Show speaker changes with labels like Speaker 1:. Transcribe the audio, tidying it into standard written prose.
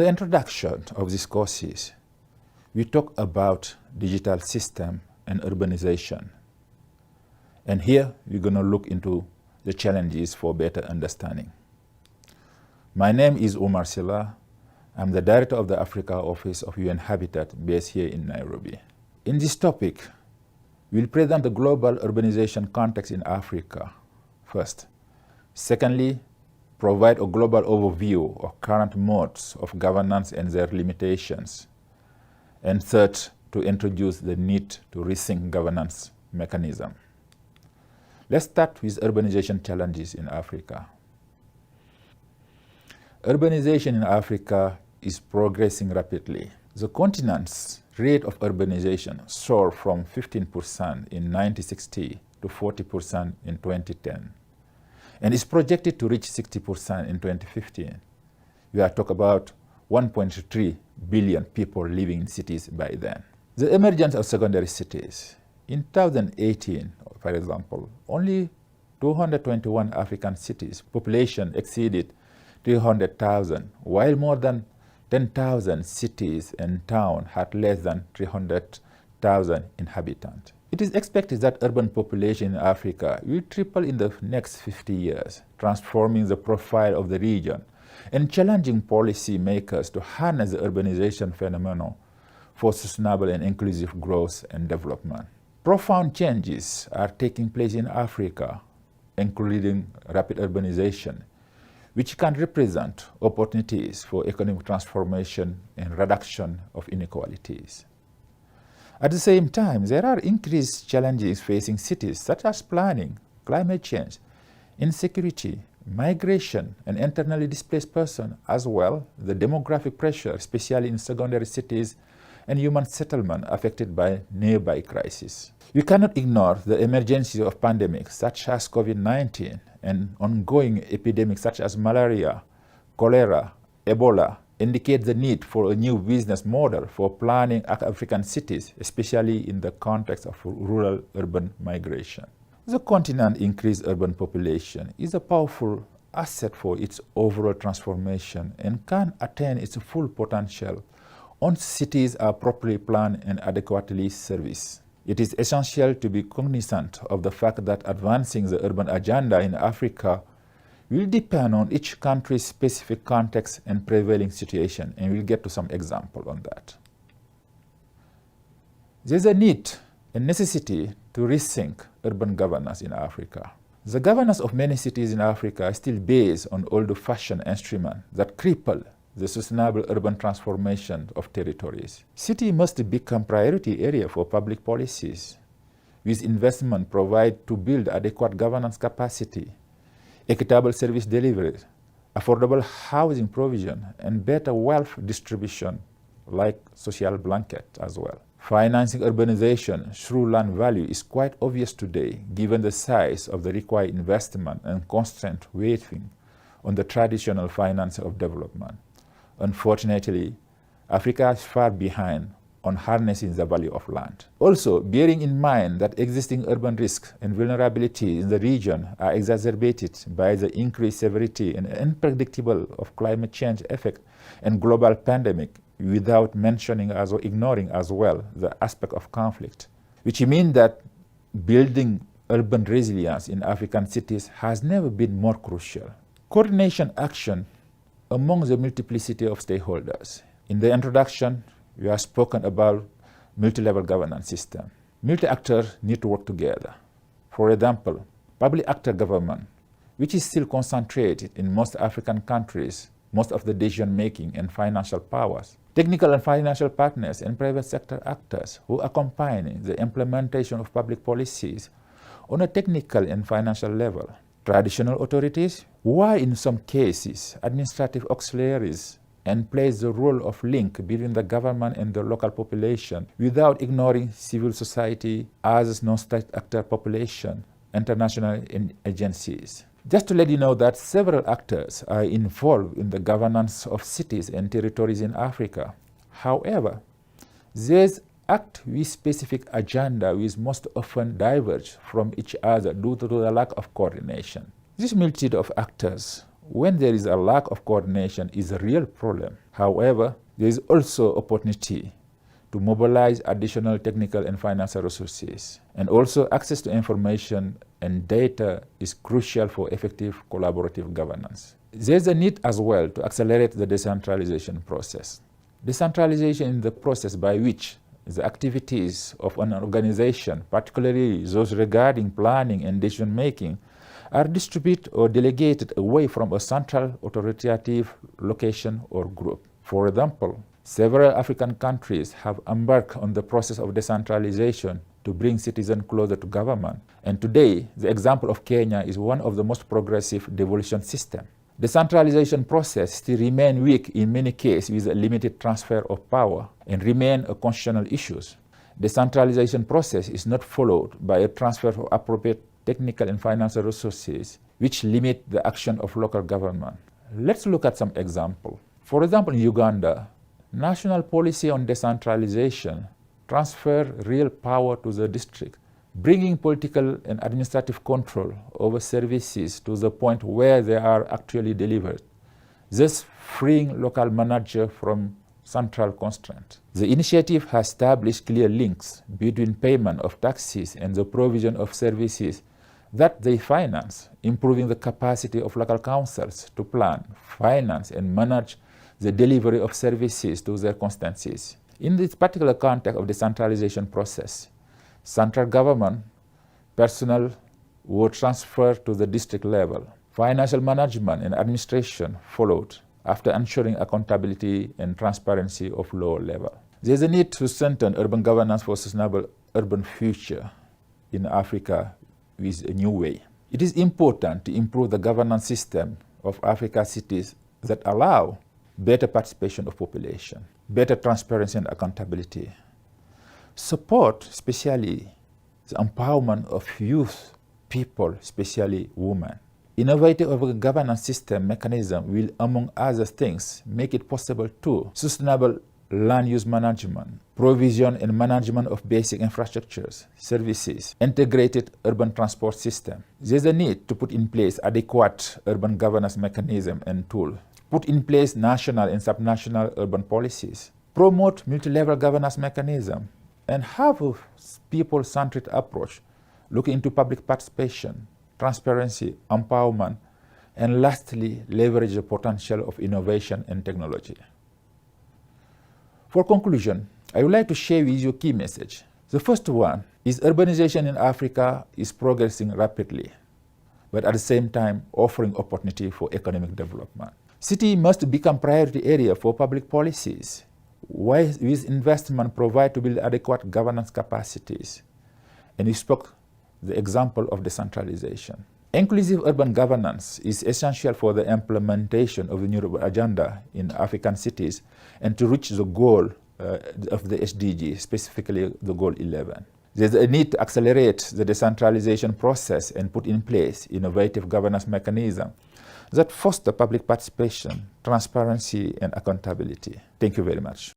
Speaker 1: the introduction of these courses, we talk about digital system and urbanization. And here we're going to look into the challenges for better understanding. My name is M1C1. I'm the director of the Africa office of UN Habitat based here in Nairobi. In this topic, we'll present the global urbanization context in Africa first. Secondly, provide a global overview of current modes of governance and their limitations. And third, to introduce the need to rethink governance mechanism. Let's start with urbanization challenges in Africa. Urbanization in Africa is progressing rapidly. The continent's rate of urbanization soared from 15% in 1960 to 40% in 2010, and is projected to reach 60% in 2015. We are talking about 1.3 billion people living in cities by then. The emergence of secondary cities. In 2018, for example, only 221 African cities' population exceeded 300,000, while more than 10,000 cities and towns had less than 300,000 inhabitants. It is expected that urban population in Africa will triple in the next 50 years, transforming the profile of the region and challenging policy makers to harness the urbanization phenomenon for sustainable and inclusive growth and development. Profound changes are taking place in Africa, including rapid urbanization, which can represent opportunities for economic transformation and reduction of inequalities. At the same time, there are increased challenges facing cities such as planning, climate change, insecurity, migration, and internally displaced persons, as well the demographic pressure, especially in secondary cities and human settlement affected by nearby crises. We cannot ignore the emergence of pandemics such as COVID-19 and ongoing epidemics such as malaria, cholera, Ebola indicate the need for a new business model for planning African cities, especially in the context of rural-urban migration. The continent's increased urban population is a powerful asset for its overall transformation and can attain its full potential once cities are properly planned and adequately serviced. It is essential to be cognizant of the fact that advancing the urban agenda in Africa will depend on each country's specific context and prevailing situation, and we'll get to some example on that. There's a need and necessity to rethink urban governance in Africa. The governance of many cities in Africa is still based on old-fashioned instruments that cripple the sustainable urban transformation of territories. Cities must become priority area for public policies, with investment provided to build adequate governance capacity, equitable service delivery, affordable housing provision, and better wealth distribution, like social blanket as well. Financing urbanization through land value is quite obvious today, given the size of the required investment and constant weighting on the traditional finance of development. Unfortunately, Africa is far behind on harnessing the value of land. Also, bearing in mind that existing urban risks and vulnerabilities in the region are exacerbated by the increased severity and unpredictable of climate change effect and global pandemic, without mentioning or ignoring as well the aspect of conflict, which means that building urban resilience in African cities has never been more crucial. Coordination action among the multiplicity of stakeholders. In the introduction, we have spoken about multi-level governance system. Multi-actors need to work together. For example, public actor government, which is still concentrated in most African countries, most of the decision-making and financial powers. Technical and financial partners and private sector actors who accompany the implementation of public policies on a technical and financial level. Traditional authorities, who are in some cases administrative auxiliaries and plays the role of link between the government and the local population without ignoring civil society as non-state actor population, international agencies. Just to let you know that several actors are involved in the governance of cities and territories in Africa. However, these act with specific agenda which most often diverge from each other due to the lack of coordination. This multitude of actors when there is a lack of coordination is a real problem. However, there is also opportunity to mobilize additional technical and financial resources. And also access to information and data is crucial for effective collaborative governance. There's a need as well to accelerate the decentralization process. Decentralization is the process by which the activities of an organization, particularly those regarding planning and decision-making, are distributed or delegated away from a central authoritative location or group. For example, several African countries have embarked on the process of decentralization to bring citizens closer to government. And today, the example of Kenya is one of the most progressive devolution systems. The decentralization process still remains weak in many cases with a limited transfer of power and remain a constitutional issue. The decentralization process is not followed by a transfer of appropriate technical and financial resources, which limit the action of local government. Let's look at some examples. For example, in Uganda, national policy on decentralization transfer real power to the district, bringing political and administrative control over services to the point where they are actually delivered, thus freeing local managers from central constraints. The initiative has established clear links between payment of taxes and the provision of services that they finance, improving the capacity of local councils to plan, finance, and manage the delivery of services to their constituencies. In this particular context of the decentralization process, central government personnel were transferred to the district level. Financial management and administration followed after ensuring accountability and transparency of lower level. There is a need to strengthen urban governance for sustainable urban future in Africa with a new way. It is important to improve the governance system of Africa's cities that allow better participation of population, better transparency and accountability, support especially the empowerment of youth, people, especially women. Innovative governance system mechanism will, among other things, make it possible to sustainable land use management, provision and management of basic infrastructures, services, integrated urban transport system. There's a need to put in place adequate urban governance mechanism and tool, put in place national and subnational urban policies, promote multi-level governance mechanism, and have a people-centered approach, looking into public participation, transparency, empowerment, and lastly, leverage the potential of innovation and technology. For conclusion, I would like to share with you a key message. The first one is urbanization in Africa is progressing rapidly, but at the same time offering opportunity for economic development. City must become priority area for public policies, with investment provided to build adequate governance capacities. And we spoke the example of decentralization. Inclusive urban governance is essential for the implementation of the new urban agenda in African cities and to reach the goal of the SDG, specifically the goal 11. There's a need to accelerate the decentralization process and put in place innovative governance mechanisms that foster public participation, transparency, and accountability. Thank you very much.